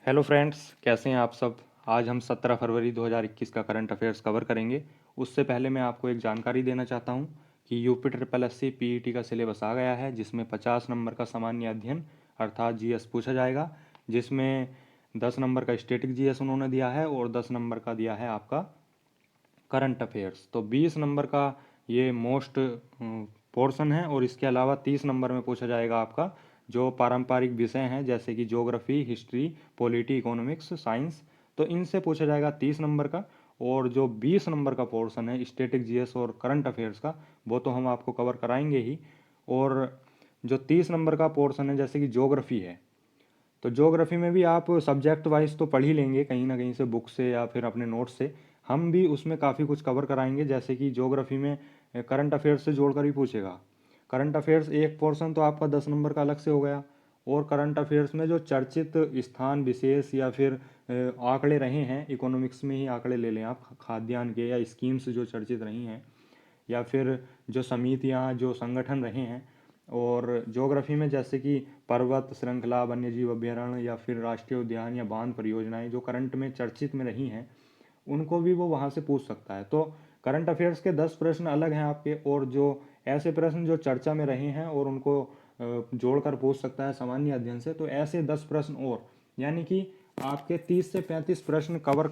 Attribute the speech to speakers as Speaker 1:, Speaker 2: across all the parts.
Speaker 1: Hello friends, कैसे हैं आप सब। आज हम 17 फरवरी 2021 का करंट अफेयर्स कवर करेंगे। उससे पहले मैं आपको एक जानकारी देना चाहता हूं कि UP triple S C PET का सिलेबस आ गया है, जिसमें 50 नंबर का सामान्य अध्ययन अर्थात जीएस पूछा जाएगा, जिसमें 10 नंबर का स्टैटिक जीएस उन्होंने दिया है और 10 नंबर का दिया है आपका करंट अफेयर्स। तो 20 नंबर का ये मोस्ट पोर्शन है और इसके अलावा 30 नंबर में पूछा जाएगा आपका जो पारंपरिक विषय हैं, जैसे कि geography, history, polity, economics, science. तो इनसे पूछा जाएगा 30 नंबर का। और जो 20 नंबर का पोर्शन है स्टैटिक जीएस और करंट अफेयर्स का, वो तो हम आपको कवर कराएंगे ही। और जो 30 नंबर का पोर्शन है, जैसे कि ज्योग्राफी है, तो ज्योग्राफी में भी आप सब्जेक्ट वाइज तो पढ़ ही लेंगे कहीं ना कहीं से, बुक से या फिर अपने नोट से। हम भी उसमें काफ़ी कुछ कवर कराएंगे, जैसे कि ज्योग्राफी में करंट अफेयर्स से जोड़कर भी पूछेगा। करंट अफेयर्स एक पोर्शन तो आपका 10 नंबर का अलग से हो गया। और करंट अफेयर्स में जो चर्चित स्थान विशेष या फिर आंकड़े रहे हैं, इकोनॉमिक्स में ही आंकड़े ले लें आप, खाद्यान्न के या स्कीम्स जो चर्चित रही हैं, या फिर जो समितियां, जो संगठन रहे हैं। और ज्योग्राफी में जैसे कि पर्वत श्रृंखला, वन्यजीव अभ्यारण्य या फिर राष्ट्रीय उद्यान या बांध परियोजनाएं जो करंट में चर्चित में रही हैं, उनको भी वो वहाँ से पूछ सकता है। तो करंट अफेयर्स के 10 प्रश्न अलग हैं आपके, और जो ऐसे प्रश्न जो चर्चा में रहे हैं और उनको जोड़कर पूछ सकता है सामान्य अध्ययन से, तो ऐसे 10 प्रश्न और, यानी कि आपके 30 से 35 प्रश्न कवर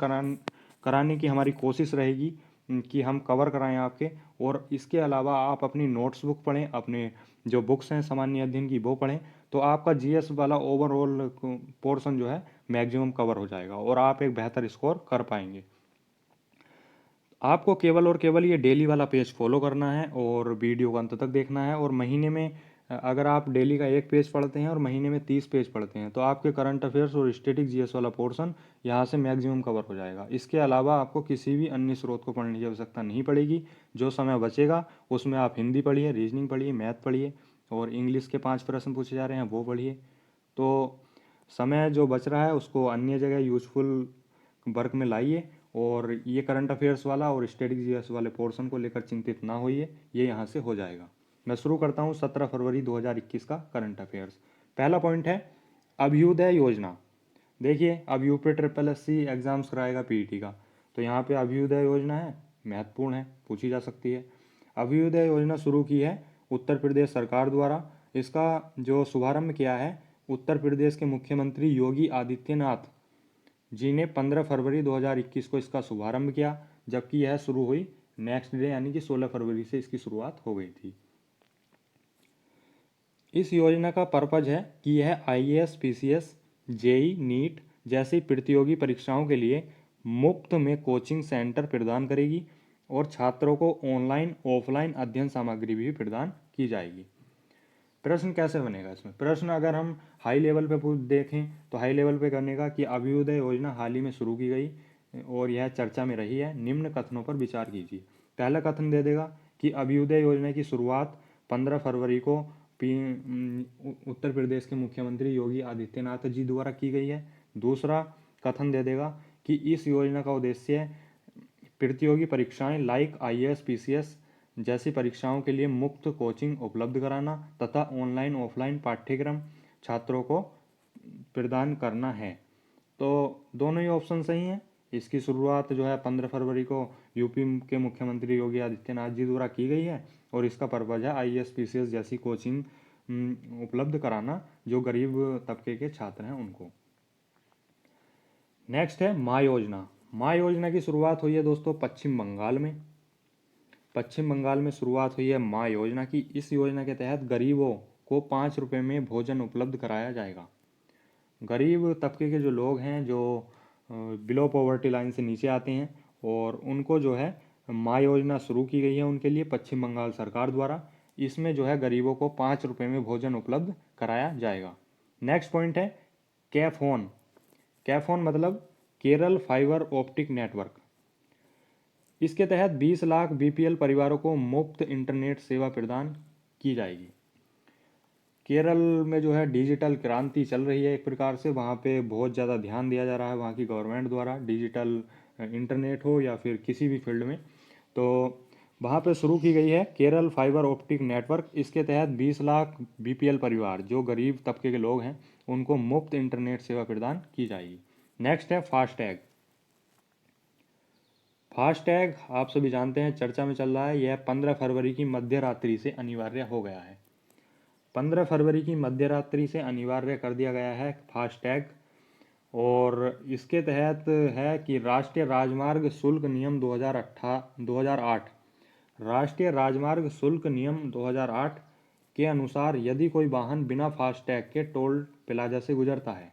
Speaker 1: कराने की हमारी कोशिश रहेगी कि हम कवर कराएं आपके। और इसके अलावा आप अपनी नोट्स बुक पढ़ें, अपने जो बुक्स हैं सामान्य अध्ययन की वो पढ़ें, तो आपका जीएस वाला ओवरऑल पोर्शन जो है मैक्सिमम कवर हो जाएगा और आप एक बेहतर स्कोर कर पाएंगे। आपको केवल और केवल ये डेली वाला पेज फॉलो करना है और वीडियो को अंत तक देखना है। और महीने में अगर आप डेली का एक पेज पढ़ते हैं और महीने में 30 पेज पढ़ते हैं, तो आपके करंट अफेयर्स और स्टैटिक जीएस वाला पोर्शन यहाँ से मैक्सिमम कवर हो जाएगा। इसके अलावा आपको किसी भी अन्य स्रोत को पढ़ने की आवश्यकता नहीं पड़ेगी। जो समय बचेगा उसमें आप हिंदी पढ़िए, रीजनिंग पढ़िए, मैथ पढ़िए, और इंग्लिश के 5 प्रश्न पूछे जा रहे हैं वो पढ़िए। तो समय जो बच रहा है उसको अन्य जगह यूजफुल वर्क में लाइए। और ये करंट अफेयर्स वाला और स्टैटिक जीएस वाले पोर्शन को लेकर चिंतित ना होइए, ये यहाँ से हो जाएगा। मैं शुरू करता हूँ 17 फरवरी 2021 का करंट अफेयर्स। पहला पॉइंट है अभ्युदय योजना। देखिए, अब UP triple S C exams कराएगा पीईटी का, तो यहाँ पे अभ्युदय योजना है, महत्वपूर्ण है, पूछी जा सकती है। अभ्युदय योजना शुरू की है उत्तर प्रदेश सरकार द्वारा। इसका जो शुभारंभ किया है उत्तर प्रदेश के मुख्यमंत्री योगी आदित्यनाथ जी ने 15 फरवरी 2021 को इसका शुभारंभ किया, जबकि यह शुरू हुई नेक्स्ट डे यानी कि 16 फरवरी से इसकी शुरुआत हो गई थी। इस योजना का पर्पज है कि यह आईएएस, पीसीएस, जेई, नीट जैसी प्रतियोगी परीक्षाओं के लिए मुफ्त में कोचिंग सेंटर प्रदान करेगी और छात्रों को ऑनलाइन ऑफलाइन अध्ययन सामग्री भी प्रदान की जाएगी। प्रश्न कैसे बनेगा इसमें? प्रश्न अगर हम हाई लेवल पे देखें तो हाई लेवल पे करने का कि अभ्युदय योजना हाल ही में शुरू की गई और यह चर्चा में रही है, निम्न कथनों पर विचार कीजिए। पहला कथन दे देगा कि अभ्युदय योजना की शुरुआत 15 फरवरी को उत्तर प्रदेश के मुख्यमंत्री योगी आदित्यनाथ जी द्वारा की गई है। दूसरा कथन दे देगा कि इस योजना का उद्देश्य प्रतियोगी परीक्षाएं लाइक आईएएस, पीसीएस जैसी परीक्षाओं के लिए मुफ्त कोचिंग उपलब्ध कराना तथा ऑनलाइन ऑफलाइन पाठ्यक्रम छात्रों को प्रदान करना है। तो दोनों ही ऑप्शन सही हैं। इसकी शुरुआत जो है 15 फरवरी को यूपी के मुख्यमंत्री योगी आदित्यनाथ जी द्वारा की गई है और इसका पर्पज है आईएएस, पीसीएस जैसी कोचिंग उपलब्ध कराना जो गरीब तबके के छात्र हैं उनको। नेक्स्ट है माँ योजना। माँ योजना की शुरुआत हुई है दोस्तों पश्चिम बंगाल में। पश्चिम बंगाल में शुरुआत हुई है माँ योजना की। इस योजना के तहत गरीबों को 5 रुपये में भोजन उपलब्ध कराया जाएगा। गरीब तबके के जो लोग हैं, जो बिलो पॉवर्टी लाइन से नीचे आते हैं, और उनको जो है माँ योजना शुरू की गई है उनके लिए पश्चिम बंगाल सरकार द्वारा। इसमें जो है गरीबों को 5 रुपये में भोजन उपलब्ध कराया जाएगा। नेक्स्ट पॉइंट है कैफोन। कैफोन मतलब केरल फाइबर ऑप्टिक नेटवर्क। इसके तहत 20 लाख बीपीएल परिवारों को मुफ्त इंटरनेट सेवा प्रदान की जाएगी। केरल में जो है डिजिटल क्रांति चल रही है एक प्रकार से, वहाँ पे बहुत ज़्यादा ध्यान दिया जा रहा है वहाँ की गवर्नमेंट द्वारा, डिजिटल इंटरनेट हो या फिर किसी भी फील्ड में। तो वहाँ पे शुरू की गई है केरल फाइबर ऑप्टिक नेटवर्क। इसके तहत 20 लाख बीपीएल परिवार जो गरीब तबके के लोग हैं उनको मुफ्त इंटरनेट सेवा प्रदान की जाएगी। नेक्स्ट है फास्टैग। फास्टैग आप सभी जानते हैं चर्चा में चल रहा है, यह 15 फरवरी की मध्य रात्रि से अनिवार्य हो गया है। 15 फरवरी की मध्य रात्रि से अनिवार्य कर दिया गया है फास्टैग। और इसके तहत है कि राष्ट्रीय राजमार्ग शुल्क नियम 2008 राष्ट्रीय राजमार्ग शुल्क नियम 2008 के अनुसार यदि कोई वाहन बिना फास्टैग के टोल प्लाजा से गुजरता है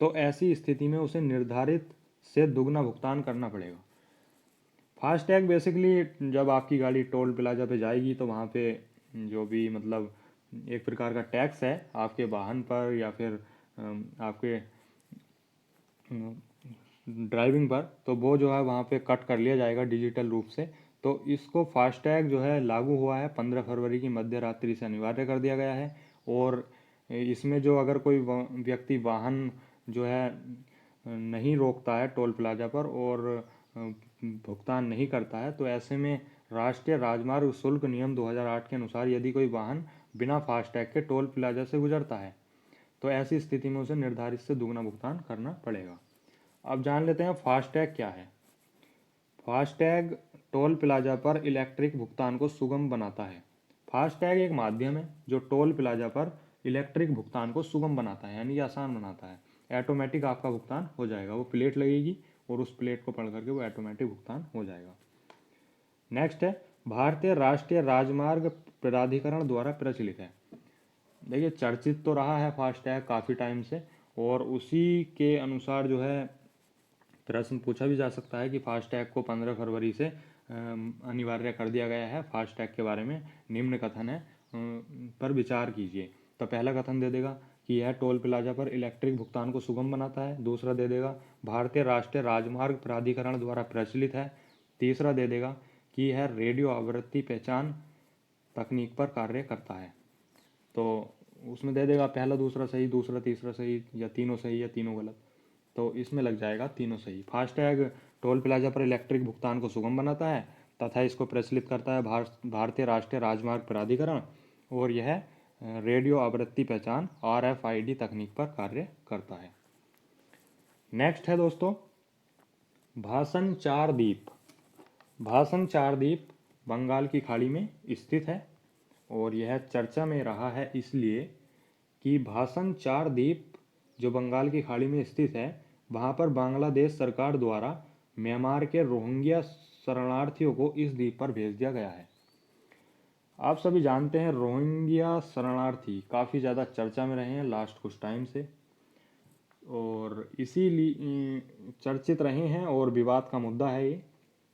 Speaker 1: तो ऐसी स्थिति में उसे निर्धारित से दुगना भुगतान करना पड़ेगा। फास्टैग बेसिकली जब आपकी गाड़ी टोल प्लाजा पे जाएगी तो वहाँ पे जो भी मतलब एक प्रकार का टैक्स है आपके वाहन पर या फिर आपके ड्राइविंग पर, तो वो जो है वहाँ पे कट कर लिया जाएगा डिजिटल रूप से। तो इसको फास्टैग जो है लागू हुआ है 15 फरवरी की मध्य रात्रि से अनिवार्य कर दिया गया है। और इसमें जो अगर कोई व्यक्ति वाहन जो है नहीं रोकता है टोल प्लाजा पर और भुगतान नहीं करता है तो ऐसे में राष्ट्रीय राजमार्ग शुल्क नियम 2008 के अनुसार यदि कोई वाहन बिना फास्टैग के टोल प्लाजा से गुजरता है तो ऐसी स्थिति में उसे निर्धारित से दुगना भुगतान करना पड़ेगा। अब जान लेते हैं फास्टैग क्या है। फास्टैग टोल प्लाजा पर इलेक्ट्रिक भुगतान को सुगम बनाता है। फास्टैग एक माध्यम है जो टोल प्लाजा पर इलेक्ट्रिक भुगतान को सुगम बनाता है, यानी कि आसान बनाता है। ऑटोमेटिक आपका भुगतान हो जाएगा, वो प्लेट लगेगी और उस प्लेट को पढ़ करके वो ऑटोमेटिक भुगतान हो जाएगा। नेक्स्ट है भारतीय राष्ट्रीय राजमार्ग प्राधिकरण द्वारा प्रचलित है। देखिए चर्चित तो रहा है फास्टैग काफ़ी टाइम से, और उसी के अनुसार जो है प्रश्न पूछा भी जा सकता है कि फास्टैग को 15 फरवरी से अनिवार्य कर दिया गया है। फास्टैग के बारे में निम्न कथन है पर विचार कीजिए। तो पहला कथन दे देगा कि यह टोल प्लाजा पर इलेक्ट्रिक भुगतान को सुगम बनाता है। दूसरा दे देगा भारतीय राष्ट्रीय राजमार्ग प्राधिकरण द्वारा प्रचलित है। तीसरा दे देगा कि यह रेडियो आवृत्ति पहचान तकनीक पर कार्य करता है। तो उसमें दे देगा पहला दूसरा सही, दूसरा तीसरा सही, या तीनों सही या तीनों गलत। तो इसमें लग जाएगा तीनों सही। फास्टैग टोल प्लाजा पर इलेक्ट्रिक भुगतान को सुगम बनाता है तथा इसको प्रचलित करता है भारतीय राष्ट्रीय राजमार्ग प्राधिकरण, और यह रेडियो आवृत्ति पहचान RFID तकनीक पर कार्य करता है। नेक्स्ट है दोस्तों भाषण चार द्वीप। भाषण चार द्वीप बंगाल की खाड़ी में स्थित है और यह चर्चा में रहा है इसलिए कि भाषण चार द्वीप जो बंगाल की खाड़ी में स्थित है वहाँ पर बांग्लादेश सरकार द्वारा म्यांमार के रोहिंग्या शरणार्थियों को इस द्वीप पर भेज दिया गया है। आप सभी जानते हैं रोहिंग्या शरणार्थी काफ़ी ज़्यादा चर्चा में रहे हैं लास्ट कुछ टाइम से, और इसीलिए चर्चित रहे हैं और विवाद का मुद्दा है ये।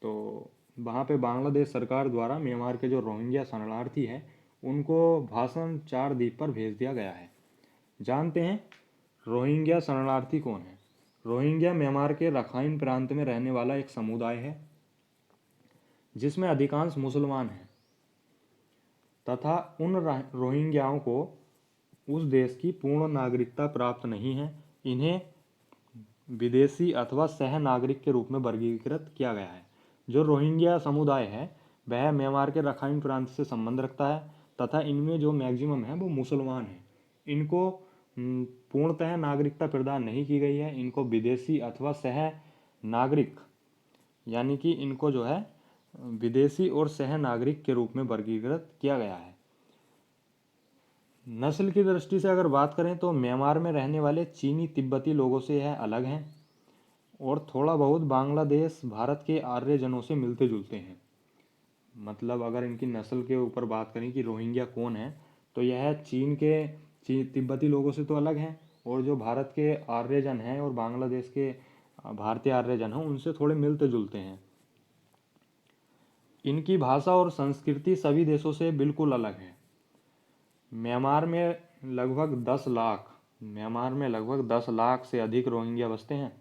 Speaker 1: तो वहाँ पे बांग्लादेश सरकार द्वारा म्यांमार के जो रोहिंग्या शरणार्थी हैं उनको भाषण चार द्वीप पर भेज दिया गया है। जानते हैं रोहिंग्या शरणार्थी कौन है। रोहिंग्या म्यांमार के रखाइन प्रांत में रहने वाला एक समुदाय है जिसमें अधिकांश मुसलमान हैं तथा उन रोहिंग्याओं को उस देश की पूर्ण नागरिकता प्राप्त नहीं है। इन्हें विदेशी अथवा सह नागरिक के रूप में वर्गीकृत किया गया है। जो रोहिंग्या समुदाय है वह म्यांमार के रखाइन प्रांत से संबंध रखता है तथा इनमें जो मैक्सिमम है वो मुसलमान हैं। इनको पूर्णतः नागरिकता प्रदान नहीं की गई है। इनको विदेशी अथवा सह नागरिक यानी कि इनको जो है विदेशी और सह नागरिक के रूप में वर्गीकृत किया गया है। नस्ल की दृष्टि से अगर बात करें तो म्यांमार में रहने वाले चीनी तिब्बती लोगों से यह अलग हैं और थोड़ा बहुत बांग्लादेश भारत के आर्यजनों से मिलते जुलते हैं। मतलब अगर इनकी नस्ल के ऊपर बात करें कि रोहिंग्या कौन है तो यह चीन के तिब्बती लोगों से तो अलग हैं, और जो भारत के आर्यजन हैं और बांग्लादेश के भारतीय आर्यजन हैं उनसे थोड़े मिलते जुलते हैं। इनकी भाषा और संस्कृति सभी देशों से बिल्कुल अलग है। म्यांमार में लगभग 10 लाख से अधिक रोहिंग्या बसते हैं,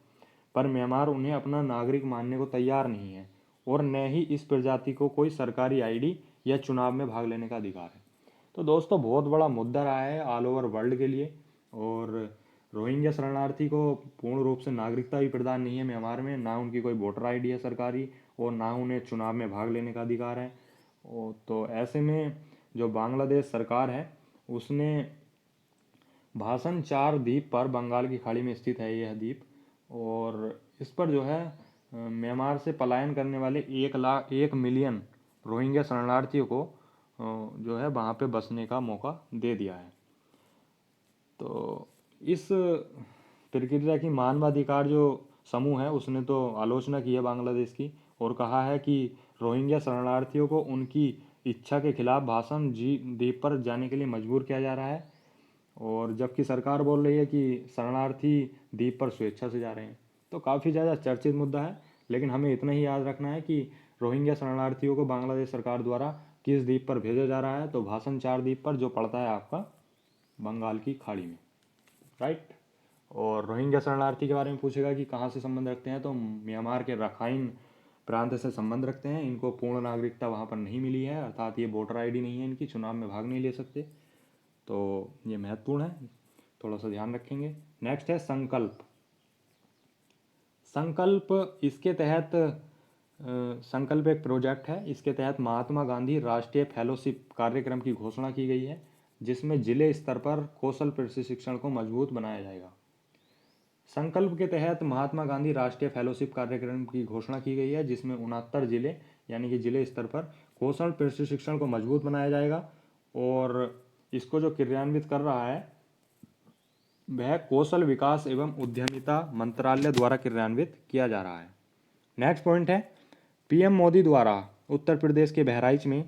Speaker 1: पर म्यांमार उन्हें अपना नागरिक मानने को तैयार नहीं है और न ही इस प्रजाति को कोई सरकारी आईडी या चुनाव में भाग लेने का अधिकार है। तो दोस्तों बहुत बड़ा मुद्दा रहा है ऑल ओवर वर्ल्ड के लिए, और रोहिंग्या शरणार्थी को पूर्ण रूप से नागरिकता भी प्रदान नहीं है म्यांमार में, ना उनकी कोई वोटर आईडी है सरकारी और ना उन्हें चुनाव में भाग लेने का अधिकार है। तो ऐसे में जो बांग्लादेश सरकार है उसने भासन चार द्वीप पर बंगाल की खाड़ी में स्थित है यह द्वीप। और इस पर जो है म्यांमार से पलायन करने वाले 1 मिलियन रोहिंग्या शरणार्थियों को जो है वहाँ पे बसने का मौका दे दिया है। तो इस प्रक्रिया की मानवाधिकार जो समूह है उसने तो आलोचना की है बांग्लादेश की, और कहा है कि रोहिंग्या शरणार्थियों को उनकी इच्छा के खिलाफ भाषण जी द्वीप पर जाने के लिए मजबूर किया जा रहा है, और जबकि सरकार बोल रही है कि शरणार्थी द्वीप पर स्वेच्छा से जा रहे हैं। तो काफ़ी ज़्यादा चर्चित मुद्दा है, लेकिन हमें इतना ही याद रखना है कि रोहिंग्या शरणार्थियों को बांग्लादेश सरकार द्वारा किस द्वीप पर भेजा जा रहा है, तो भाषण चार द्वीप पर, जो पड़ता है आपका बंगाल की खाड़ी में, राइट। और रोहिंग्या शरणार्थी के बारे में पूछेगा कि कहाँ से संबंध रखते हैं, तो म्यांमार के रखाइन प्रांत से संबंध रखते हैं। इनको पूर्ण नागरिकता वहाँ पर नहीं मिली है, अर्थात ये वोटर आईडी नहीं है इनकी, चुनाव में भाग नहीं ले सकते। तो ये महत्वपूर्ण है, थोड़ा सा ध्यान रखेंगे। नेक्स्ट है संकल्प। संकल्प इसके तहत संकल्प एक प्रोजेक्ट है, इसके तहत महात्मा गांधी राष्ट्रीय फेलोशिप कार्यक्रम की घोषणा की गई है, जिसमें जिले स्तर पर कौशल प्रशिक्षण को मजबूत बनाया जाएगा। संकल्प के तहत महात्मा गांधी राष्ट्रीय फेलोशिप कार्यक्रम की घोषणा की गई है, जिसमें 69 जिले यानी कि जिले स्तर पर कौशल प्रशिक्षण को मजबूत बनाया जाएगा। और इसको जो क्रियान्वित कर रहा है वह कौशल विकास एवं उद्यमिता मंत्रालय द्वारा क्रियान्वित किया जा रहा है। नेक्स्ट पॉइंट है पीएम मोदी द्वारा उत्तर प्रदेश के बहराइच में,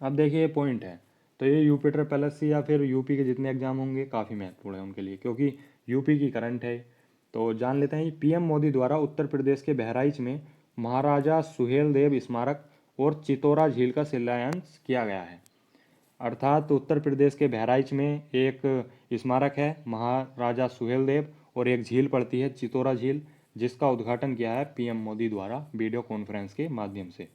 Speaker 1: अब देखिए ये पॉइंट है, तो ये यूपी ट्रिपल एससी या फिर यूपी के जितने एग्जाम होंगे काफ़ी महत्वपूर्ण है उनके लिए, क्योंकि यूपी की करंट है। तो जान लेते हैं, पीएम मोदी द्वारा उत्तर प्रदेश के बहराइच में महाराजा सुहेलदेव स्मारक और चितौरा झील का शिलान्यास किया गया है। अर्थात उत्तर प्रदेश के बहराइच में एक स्मारक है महाराजा सुहेलदेव, और एक झील पड़ती है चितौरा झील, जिसका उद्घाटन किया है पीएम मोदी द्वारा वीडियो कॉन्फ्रेंस के माध्यम से।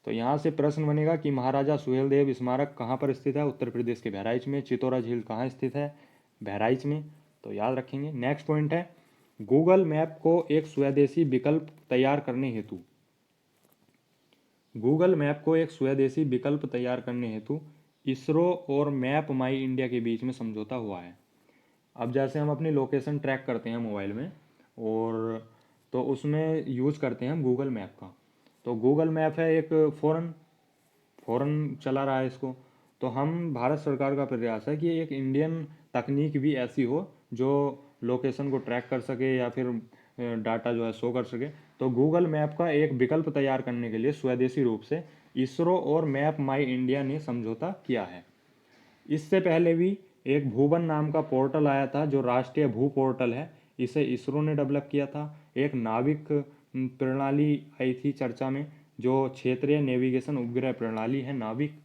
Speaker 1: तो यहाँ से प्रश्न बनेगा कि महाराजा सुहेलदेव स्मारक कहाँ पर स्थित है, उत्तर प्रदेश के बहराइच में। चितौरा झील कहाँ स्थित है, बहराइच में, तो याद रखेंगे। नेक्स्ट पॉइंट है गूगल मैप को एक स्वदेशी विकल्प तैयार करने हेतु, गूगल मैप को एक स्वदेशी विकल्प तैयार करने हेतु इसरो और मैप माई इंडिया के बीच में समझौता हुआ है। अब जैसे हम अपनी लोकेशन ट्रैक करते हैं मोबाइल में, और तो उसमें यूज करते हैं हम गूगल मैप का। तो गूगल मैप है एक फॉरेन चला रहा है इसको, तो हम भारत सरकार का प्रयास है कि एक इंडियन तकनीक भी ऐसी हो जो लोकेशन को ट्रैक कर सके या फिर डाटा जो है शो कर सके। तो गूगल मैप का एक विकल्प तैयार करने के लिए स्वदेशी रूप से इसरो और मैप माई इंडिया ने समझौता किया है। इससे पहले भी एक भूवन नाम का पोर्टल आया था जो राष्ट्रीय भू पोर्टल है, इसे इसरो ने डेवलप किया था। एक नाविक प्रणाली आई थी चर्चा में, जो क्षेत्रीय नेविगेशन उपग्रह प्रणाली है नाविक।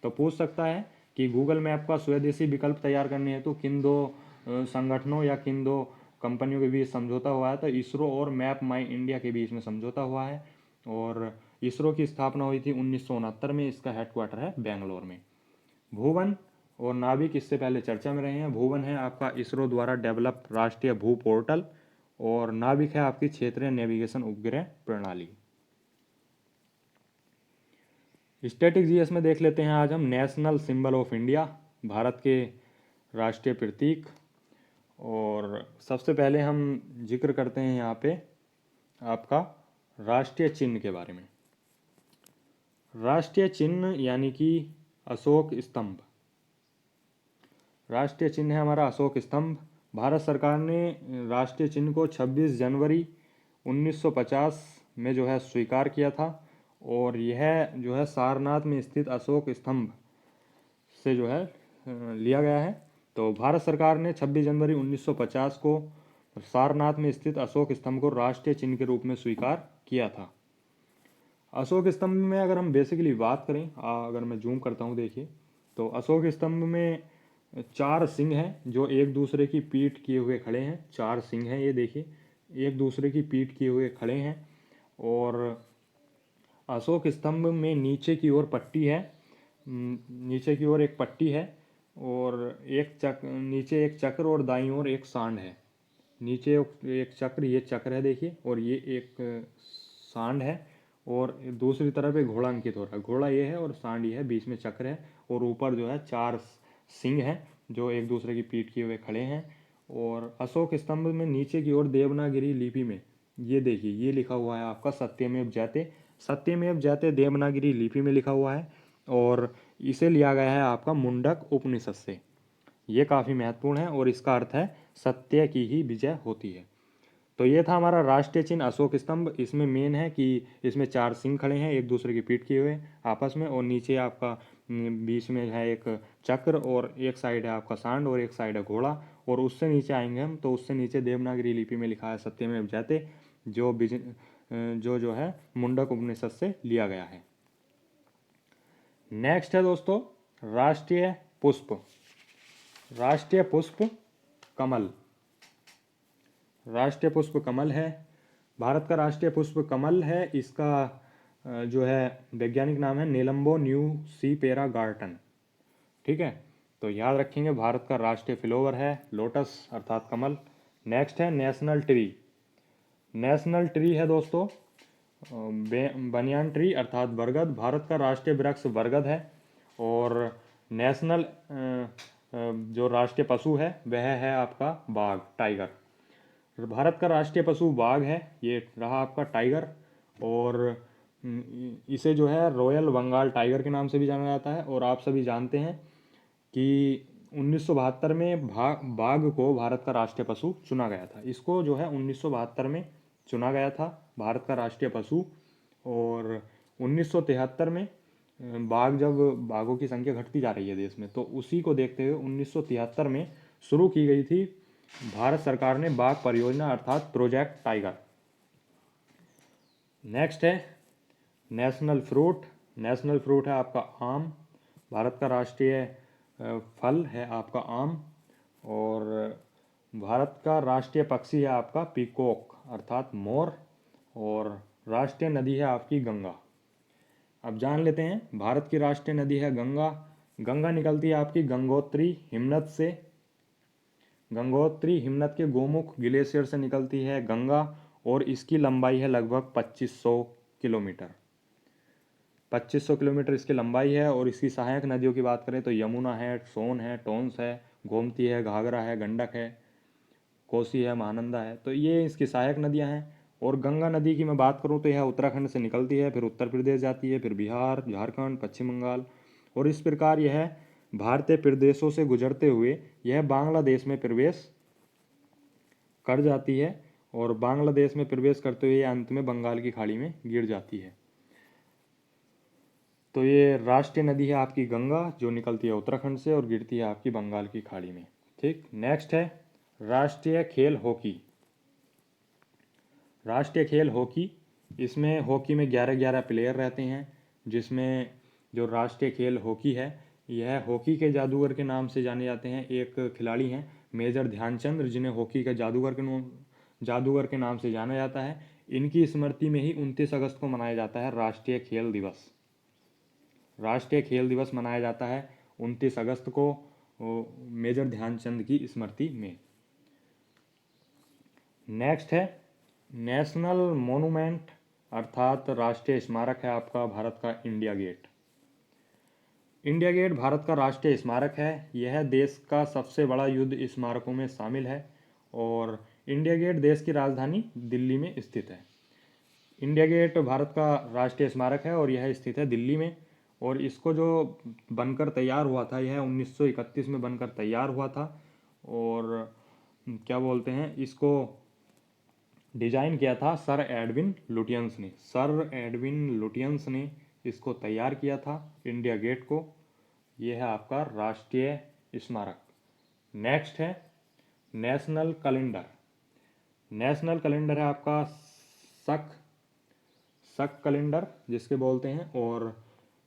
Speaker 1: तो पूछ सकता है कि गूगल मैप का स्वदेशी विकल्प तैयार करने हेतु किन दो संगठनों या किन दो कंपनियों के बीच समझौता हुआ है, तो इसरो और मैप माई इंडिया के बीच में समझौता हुआ है। और इसरो की स्थापना हुई थी 1969 में, इसका हेडक्वार्टर है बेंगलोर में। भुवन और नाविक इससे पहले चर्चा में रहे हैं। भुवन है आपका इसरो द्वारा डेवलप राष्ट्रीय भू पोर्टल, और नाविक है आपकी क्षेत्रीय नेविगेशन उपग्रह प्रणाली। स्टैटिक जीएस में देख लेते हैं आज हम national symbol of India, Bharat के राष्ट्रीय प्रतीक। और सबसे पहले हम जिक्र करते हैं यहाँ पे आपका राष्ट्रीय चिन्ह के बारे में। राष्ट्रीय चिन्ह यानी कि अशोक स्तंभ, राष्ट्रीय चिन्ह है हमारा अशोक स्तंभ। भारत सरकार ने राष्ट्रीय चिन्ह को 26 जनवरी 1950 में जो है स्वीकार किया था, और यह जो है सारनाथ में स्थित अशोक स्तंभ से जो है लिया गया है। तो भारत सरकार ने 26 जनवरी 1950 को सारनाथ में स्थित अशोक स्तंभ को राष्ट्रीय चिन्ह के रूप में स्वीकार किया था। अशोक स्तंभ में अगर हम बेसिकली बात करें, अगर मैं जूम करता हूँ देखिए, तो अशोक स्तंभ में 4 सिंह हैं जो एक दूसरे की पीठ किए हुए खड़े हैं। 4 सिंह हैं ये देखिए, एक दूसरे की पीठ किए हुए खड़े हैं। और अशोक स्तंभ में नीचे की ओर पट्टी है, नीचे की ओर एक पट्टी है, और नीचे एक चक्र और दाईं ओर एक सांड है। नीचे एक चक्र, ये चक्र है देखिए, और ये एक सांड है, और दूसरी तरफ एक घोड़ा अंकित हो रहा है। घोड़ा ये है और सांड ये है, बीच में चक्र है, और ऊपर जो है 4 सिंह हैं जो एक दूसरे की पीठ किए हुए खड़े हैं। और अशोक स्तंभ में नीचे की ओर देवनागरी लिपि में ये देखिए ये लिखा हुआ है आपका सत्यमेव जयते। सत्यमेव जयते देवनागरी लिपि में लिखा हुआ है और इसे लिया गया है आपका मुंडक उपनिषद से। ये काफ़ी महत्वपूर्ण है और इसका अर्थ है सत्य की ही विजय होती है। तो ये था हमारा राष्ट्रीय चिन्ह अशोक स्तंभ। इसमें मेन है कि इसमें 4 सिंह खड़े हैं एक दूसरे की पीठ किए हुए आपस में, और नीचे आपका बीच में है एक चक्र, और एक साइड है आपका सांड और एक साइड है घोड़ा। और उससे नीचे आएंगे हम तो उससे नीचे देवनागरी लिपि में लिखा है सत्यमेव जयते, जो है मुंडक उपनिषद से लिया गया है। नेक्स्ट है दोस्तों राष्ट्रीय पुष्प। राष्ट्रीय पुष्प कमल। राष्ट्रीय पुष्प कमल है। भारत का राष्ट्रीय पुष्प कमल है। इसका जो है वैज्ञानिक नाम है नेलम्बो न्यूसीपेरा गार्टन। ठीक है, तो याद रखेंगे भारत का राष्ट्रीय फ्लावर है लोटस अर्थात कमल। नेक्स्ट है नेशनल ट्री। नेशनल ट्री है दोस्तों बनियान ट्री अर्थात बरगद। भारत का राष्ट्रीय वृक्ष बरगद है। और नेशनल जो राष्ट्रीय पशु है वह है आपका बाघ टाइगर। भारत का राष्ट्रीय पशु बाघ है, ये रहा आपका टाइगर। और इसे जो है रॉयल बंगाल टाइगर के नाम से भी जाना जाता है। और आप सभी जानते हैं कि 1972 में बाघ को भारत का राष्ट्रीय पशु चुना गया था। इसको जो है 1972 में चुना गया था भारत का राष्ट्रीय पशु। और 1973 में जब बाघों की संख्या घटती जा रही है देश में, तो उसी को देखते हुए 1973 में शुरू की गई थी भारत सरकार ने बाघ परियोजना अर्थात प्रोजेक्ट टाइगर। नेक्स्ट है नेशनल फ्रूट। नेशनल फ्रूट है आपका आम। भारत का राष्ट्रीय फल है आपका आम। और भारत का राष्ट्रीय पक्षी है आपका पीकॉक अर्थात मोर। और राष्ट्रीय नदी है आपकी गंगा। अब जान लेते हैं भारत की राष्ट्रीय नदी है गंगा। गंगा निकलती है आपकी गंगोत्री हिमनद से। गंगोत्री हिमनद के गोमुख ग्लेशियर से निकलती है गंगा। और इसकी लंबाई है लगभग 2500 किलोमीटर। 2500 किलोमीटर इसकी लंबाई है। और इसकी सहायक नदियों की बात करें तो यमुना है, सोन है, टोंस है, गोमती है, घाघरा है, गंडक है, कोसी है, महानंदा है। तो ये इसकी सहायक नदियां हैं। और गंगा नदी की मैं बात करूं तो यह उत्तराखंड से निकलती है, फिर उत्तर प्रदेश जाती है, फिर बिहार, झारखंड, पश्चिम बंगाल। और इस प्रकार यह भारतीय प्रदेशों से गुजरते हुए यह बांग्लादेश में प्रवेश कर जाती है। और बांग्लादेश में प्रवेश करते हुए अंत में बंगाल की खाड़ी में गिर जाती है। तो ये राष्ट्रीय नदी है आपकी गंगा, जो निकलती है उत्तराखंड से और गिरती है आपकी बंगाल की खाड़ी में। ठीक, नेक्स्ट है राष्ट्रीय खेल हॉकी। राष्ट्रीय खेल हॉकी। इसमें हॉकी में 11-11 प्लेयर रहते हैं, जिसमें जो राष्ट्रीय खेल हॉकी है यह हॉकी के जादूगर के नाम से जाने जाते हैं। एक खिलाड़ी हैं मेजर ध्यानचंद, जिन्हें हॉकी का जादूगर के नाम से जाना जाता है। इनकी स्मृति में ही 29 अगस्त को मनाया जाता है राष्ट्रीय खेल दिवस। राष्ट्रीय खेल दिवस मनाया जाता है 29 अगस्त को मेजर ध्यानचंद की स्मृति में। नेक्स्ट है नेशनल मोनूमेंट अर्थात राष्ट्रीय स्मारक है आपका भारत का India Gate. India Gate Bharat का राष्ट्रीय स्मारक है। यह देश का सबसे बड़ा युद्ध स्मारकों में शामिल है। और इंडिया गेट देश की राजधानी दिल्ली में स्थित है। इंडिया गेट भारत का राष्ट्रीय स्मारक है और यह स्थित है दिल्ली में। और इसको जो बनकर तैयार हुआ था यह 1931 में बनकर तैयार हुआ था। और क्या बोलते हैं, इसको डिजाइन किया था सर एडविन लुटियंस ने। सर एडविन लुटियंस ने इसको तैयार किया था इंडिया गेट को। यह है आपका राष्ट्रीय स्मारक। नेक्स्ट है नेशनल कैलेंडर। नेशनल कैलेंडर है आपका शक कैलेंडर जिसके बोलते हैं। और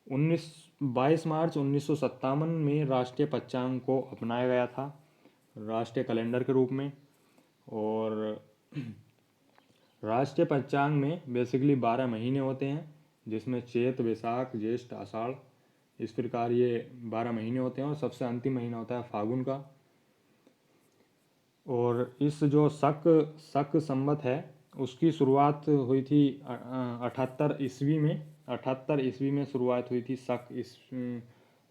Speaker 1: 22 मार्च 1957 में राष्ट्रीय पंचांग को अपनाया गया था राष्ट्रीय कैलेंडर के रूप में। और राष्ट्रीय पंचांग में बेसिकली 12 महीने होते हैं, जिसमें चैत, वैशाख, ज्येष्ठ, आषाढ़, इस प्रकार ये 12 महीने होते हैं। और सबसे अंतिम महीना होता है फागुन का। और इस जो शक संवत है उसकी शुरुआत हुई थी 78 ईस्वी में। 78 ईस्वी में शुरुआत हुई थी शक इस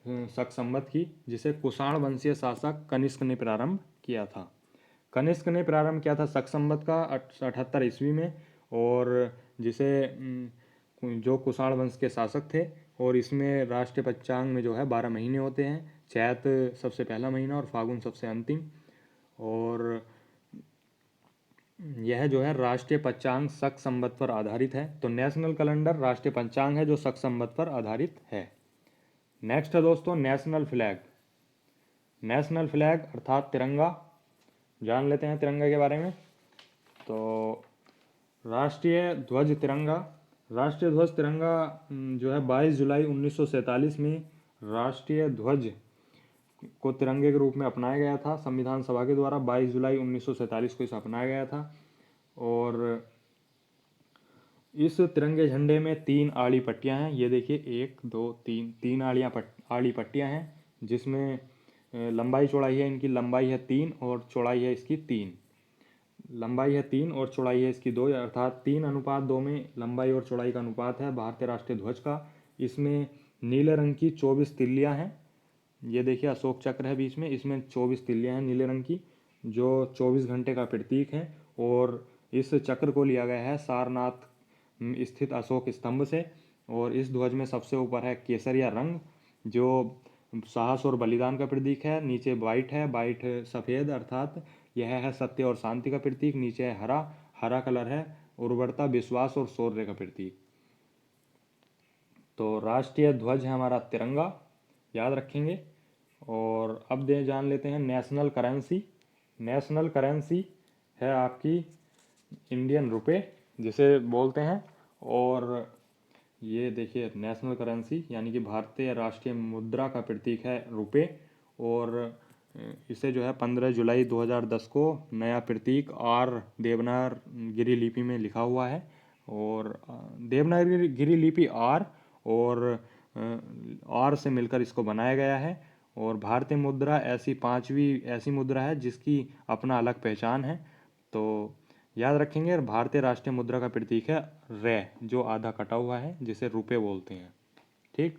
Speaker 1: शक संवत की, जिसे कुषाण वंशीय शासक कनिष्क ने प्रारंभ किया था। कनिष्क ने प्रारंभ किया था शक संवत का 78 ईस्वी में, और जिसे जो कुषाण वंश के शासक थे, और इसमें राष्ट्रीय पंचांग में जो है 12 महीने होते हैं। चैत सबसे पहला महीना और फागुन सबसे अंतिम। और यह जो है राष्ट्रीय पंचांग शक संवत पर आधारित है। तो नेशनल कैलेंडर राष्ट्रीय पंचांग है जो शक संवत पर आधारित है। नेक्स्ट है दोस्तों नेशनल फ्लैग। नेशनल फ्लैग अर्थात तिरंगा। जान लेते हैं तिरंगा के बारे में। तो राष्ट्रीय ध्वज तिरंगा। राष्ट्रीय ध्वज तिरंगा जो है 22 जुलाई 1947 में राष्ट्रीय ध्वज को तिरंगे के रूप में अपनाया गया था। संविधान सभा के द्वारा 22 जुलाई 1947 को इसे अपनाया गया था। और इस तिरंगे झंडे में 3 आड़ी पट्टियां हैं। ये देखिए 1 2 3 3 आड़ी पट्टियां हैं, जिसमें लंबाई चौड़ाई है, इनकी लंबाई है 3 और चौड़ाई है इसकी 3। लंबाई है 3 और चौड़ाई है इसकी 2, अर्थात 3:2 में लंबाई और चौड़ाई का अनुपात है भारतीय राष्ट्रीय ध्वज का। इसमें नीले रंग की 24 तिल्लियाँ हैं। ये देखिए अशोक चक्र है बीच में, इसमें 24 तिल्लियाँ हैं नीले रंग की, जो 24 घंटे का प्रतीक है। और इस चक्र को लिया गया है सारनाथ स्थित अशोक स्तंभ से। और इस ध्वज में सबसे ऊपर है केसरिया रंग, जो साहस और बलिदान का प्रतीक है। नीचे वाइट है, वाइट सफ़ेद, अर्थात यह है सत्य और शांति का प्रतीक। नीचे है हरा, हरा कलर है उर्वरता, विश्वास और शौर्य का प्रतीक। तो राष्ट्रीय ध्वज है हमारा तिरंगा, याद रखेंगे। और अब जान लेते हैं नेशनल करेंसी। नेशनल करेंसी है आपकी इंडियन रुपए जिसे बोलते हैं। और ये देखिए नेशनल करेंसी यानी कि भारतीय राष्ट्रीय मुद्रा का प्रतीक है रुपए। और इसे जो है 15 जुलाई 2010 को नया प्रतीक आर देवनागरी लिपि में लिखा हुआ है। और देवनागरी लिपि आर और आर से मिलकर इसको बनाया गया है। और भारतीय मुद्रा ऐसी 5वीं ऐसी मुद्रा है जिसकी अपना अलग पहचान है। तो याद रखेंगे, भारतीय राष्ट्रीय मुद्रा का प्रतीक है रे, जो आधा कटा हुआ है, जिसे रुपए बोलते हैं। ठीक,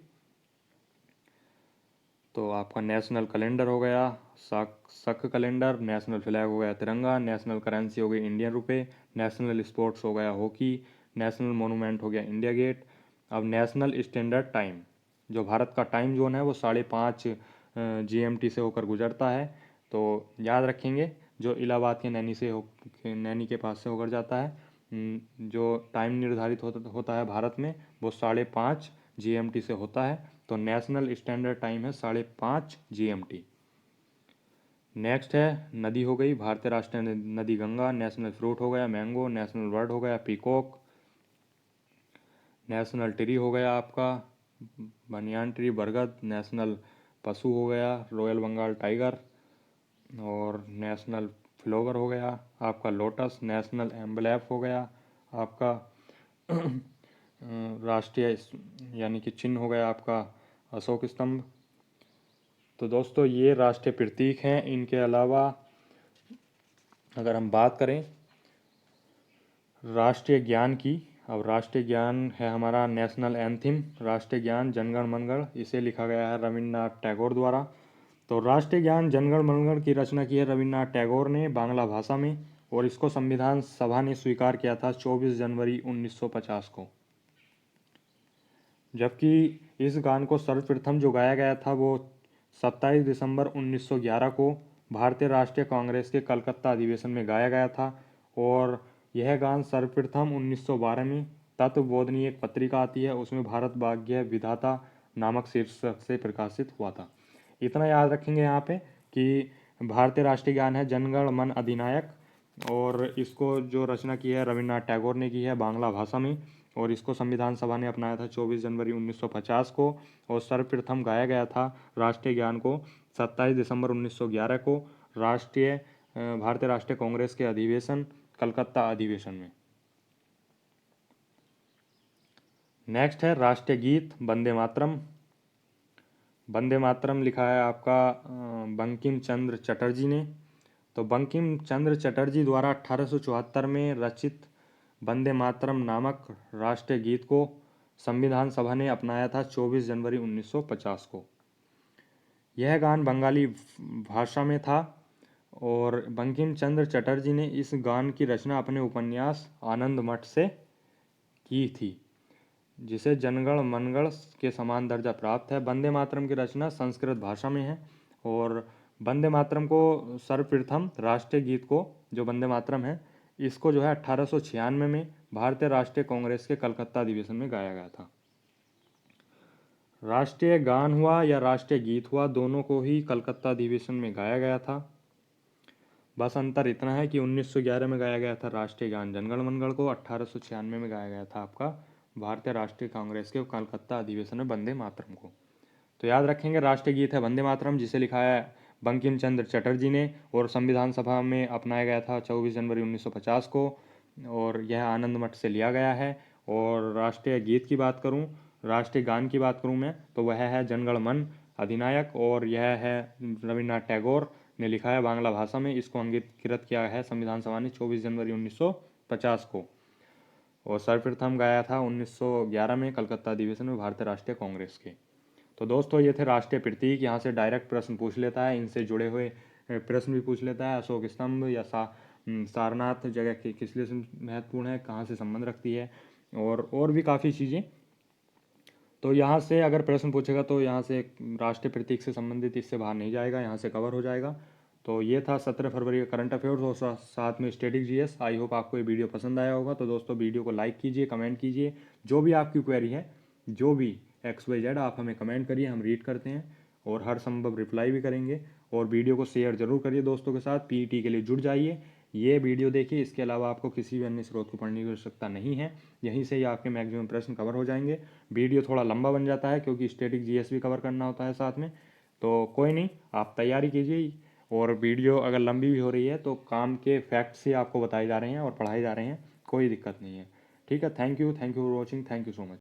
Speaker 1: तो आपका नेशनल कैलेंडर हो गया शक कैलेंडर, नेशनल फ्लैग हो गया तिरंगा, नेशनल करेंसी हो गई इंडियन रुपए, नेशनल स्पोर्ट्स हो गया हॉकी, नेशनल मोनूमेंट हो गया इंडिया गेट। अब नेशनल स्टैंडर्ड टाइम, जो भारत का टाइम जोन है वो 5:30 GMT से होकर गुजरता है। तो याद रखेंगे, जो इलाहाबाद के नैनी के पास से होकर जाता है, जो टाइम निर्धारित होता है भारत में वो 5:30 GMT से होता है। तो नेशनल स्टैंडर्ड टाइम है 5:30 GMT। नेक्स्ट है नदी हो गई, भारतीय राष्ट्रीय नदी गंगा। नेशनल फ्रूट हो गया मैंगो, नेशनल बर्ड हो गया पीकॉक, नेशनल ट्री हो गया आपका बनियान ट्री बरगद, नेशनल पशु हो गया रॉयल बंगाल टाइगर, और नेशनल फ्लावर हो गया आपका लोटस, नेशनल एम्बलैप हो गया आपका राष्ट्रीय यानी कि चिन्ह हो गया आपका अशोक स्तंभ। तो दोस्तों ये राष्ट्रीय प्रतीक हैं। इनके अलावा अगर हम बात करें राष्ट्रीय ज्ञान की, अब राष्ट्रीय ज्ञान है हमारा नेशनल एंथिम। राष्ट्रीय ज्ञान जनगण मनगढ़, इसे लिखा गया है रविन्द्रनाथ टैगोर द्वारा। तो राष्ट्रीय ज्ञान जनगण मनगढ़ की रचना की है रविन्द्रनाथ टैगोर ने बांग्ला भाषा में, और इसको संविधान सभा ने स्वीकार किया था 24 जनवरी 1950 को। जबकि इस गान को सर्वप्रथम जो गाया गया था वो 27 दिसंबर 1911 को भारतीय राष्ट्रीय कांग्रेस के कलकत्ता अधिवेशन में गाया गया था। और यह गान सर्वप्रथम 1912 में तत्वबोधिनी एक पत्रिका आती है, उसमें भारत भाग्य विधाता नामक शीर्षक से प्रकाशित हुआ था। इतना याद रखेंगे यहाँ पे कि भारतीय राष्ट्रीय गान है जनगण मन अधिनायक, और इसको जो रचना की है रविन्द्रनाथ टैगोर ने की है बांग्ला भाषा में। और इसको संविधान सभा ने अपनाया था 24 जनवरी 1950 को। और सर्वप्रथम गाया गया था राष्ट्रीय ज्ञान को 27 दिसंबर 1911 को भारतीय राष्ट्रीय कांग्रेस के अधिवेशन कलकत्ता अधिवेशन में। नेक्स्ट है राष्ट्रीय गीत वंदे मातरम। वंदे मातरम लिखा है आपका बंकिम चंद्र चटर्जी ने। तो बंकिम चंद्र चटर्जी द्वारा 1874 में रचित वंदे मातरम नामक राष्ट्रीय गीत को संविधान सभा ने अपनाया था 24 जनवरी 1950 को। यह गान बंगाली भाषा में था और बंकिम चंद्र चटर्जी ने इस गान की रचना अपने उपन्यास आनंद मठ से की थी, जिसे जनगण मनगढ़ के समान दर्जा प्राप्त है। वंदे मातरम की रचना संस्कृत भाषा में है और वंदे मातरम को सर्वप्रथम राष्ट्रीय गीत को, जो वंदे मातरम है, इसको जो है 1896 में भारतीय राष्ट्रीय कांग्रेस के कलकत्ता अधिवेशन में गाया गया था। राष्ट्रीय गान हुआ या राष्ट्रीय गीत हुआ, दोनों को ही कलकत्ता अधिवेशन में गाया गया था। बस अंतर इतना है कि 1911 में गाया गया था राष्ट्रीय गान जनगण मनगढ़ को, 1896 में गाया गया था आपका भारतीय राष्ट्रीय कांग्रेस के कलकत्ता अधिवेशन में वंदे मातरम को। तो याद रखेंगे, राष्ट्रीय गीत है वंदे मातरम, जिसे लिखा है बंकिम चंद्र चटर्जी ने और संविधान सभा में अपनाया गया था 24 जनवरी 1950 को, और यह आनंद मठ से लिया गया है। और राष्ट्रीय गीत की बात करूं, राष्ट्रीय गान की बात करूं मैं, तो वह है जनगण मन अधिनायक, और यह है रविन्द्रनाथ टैगोर ने लिखा है बांग्ला भाषा में। इसको अंगीकृत किया है संविधान सभा ने 24 जनवरी 1950 को, और सर्वप्रथम गाया था 1911 में कलकत्ता अधिवेशन में भारतीय राष्ट्रीय कांग्रेस के। तो दोस्तों, ये थे राष्ट्रीय प्रतीक। यहाँ से डायरेक्ट प्रश्न पूछ लेता है, इनसे जुड़े हुए प्रश्न भी पूछ लेता है। अशोक स्तंभ या सारनाथ जगह किस लिए महत्वपूर्ण है, कहाँ से संबंध रखती है, और भी काफ़ी चीज़ें। तो यहाँ से अगर प्रश्न पूछेगा तो यहाँ से राष्ट्रीय प्रतीक से संबंधित इससे बाहर नहीं जाएगा, यहाँ से कवर हो जाएगा। तो ये था 17 फरवरी का करंट अफेयर्स और साथ में स्टैटिक जीएस। आई होप आपको ये वीडियो पसंद आया होगा। तो दोस्तों, वीडियो को लाइक कीजिए, कमेंट कीजिए, जो भी आपकी क्वेरी है, जो भी XYZ आप हमें कमेंट करिए, हम रीड करते हैं और हर संभव रिप्लाई भी करेंगे। और वीडियो को शेयर जरूर करिए दोस्तों के साथ। पीईटी के लिए जुड़ जाइए, ये वीडियो देखिए, इसके अलावा आपको किसी भी अन्य स्रोत को पढ़ने की आवश्यकता नहीं है। यहीं से ही आपके मैक्सिमम प्रश्न कवर हो जाएंगे। वीडियो थोड़ा लंबा बन जाता है क्योंकि स्टैटिक जीएस भी कवर करना होता है साथ में। तो कोई नहीं, आप तैयारी कीजिए। और वीडियो अगर लंबी भी हो रही है तो काम के फैक्ट्स ही आपको बताए जा रहे हैं और पढ़ाए जा रहे हैं, कोई दिक्कत नहीं है। ठीक है, thank you for watching, thank you so much.